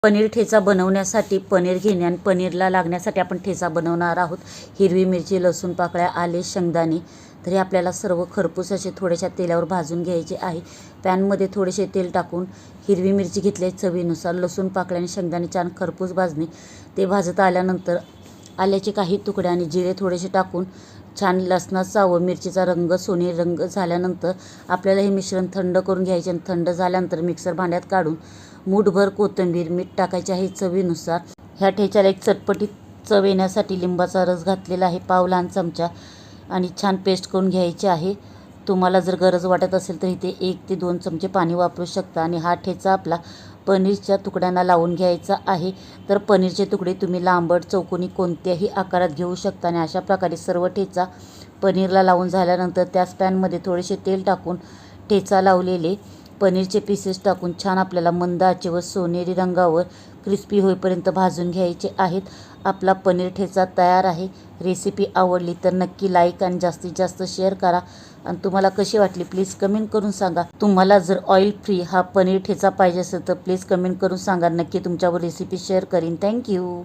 पनीर ठेचा बनवण्यासाठी पनीर घेणे आणि पनीरला लागण्यासाठी आपण ठेचा बनवणार आहोत। हिरवी मिरची, लसूण पाकळ्या, आले, शेंगदाणे। तर हे आपल्याला सर्व खरपूस असे थोड्याशा तेलावर भाजून घ्यायचे आहे। पॅनमध्ये थोडेसे तेल टाकून हिरवी मिरची घेतली चवीनुसार, लसूण पाकळ्या आणि शेंगदाणे छान खरपूस भाजणे। ते भाजत आल्यानंतर आल्याचे काही तुकडे आणि जिरे थोडेसे टाकून छान लसणाचा व मिरचीचा रंग सोनेरी रंग झाल्यानंतर आपल्याला हे मिश्रण थंड करून घ्यायचे आणि थंड झाल्यानंतर मिक्सर भांड्यात काढून मूठभर कोथिंबीर, मीठ टाकायचे आहे चवीनुसार। ह्या ठेच्याला एक चटपटीत चव येण्यासाठी लिंबाचा रस घातलेला आहे पाव लहान चमचा आणि छान पेस्ट करून घ्यायची आहे। तुम्हाला जर गरज वाटत असेल तर इथे 1 ते 2 चमचे पाणी वापरू शकता आणि हा ठेचा आपला पनीरच्या तुकड्यांना लावून घ्यायचा आहे। तर पनीरचे तुकडे तुम्ही लांबट, चौकोनी कोणत्याही आकारात घेऊ शकता आणि अशा प्रकारे सर्व ठेचा पनीरला लावून झाल्यानंतर त्याच पॅनमध्ये थोडेसे तेल टाकून ठेचा लावलेले पनीरचे पीसेस टाकून छान आपल्याला मंद आचेवर सोनेरी रंगावर क्रिस्पी होईपर्यंत भाजून घ्यायचे आहेत। आपला पनीर ठेचा तयार आहे। रेसिपी आवडली तर नक्की लाईक आणि जास्तीत जास्त शेअर करा आणि तुम्हाला कशी वाटली प्लीज कमेंट करून सांगा। तुम्हाला जर ऑइल फ्री हा पनीर ठेचा पाहिजे असेल तर प्लीज कमेंट करून सांगा, नक्की तुमच्यावर रेसिपी शेअर करीन। थँक्यू।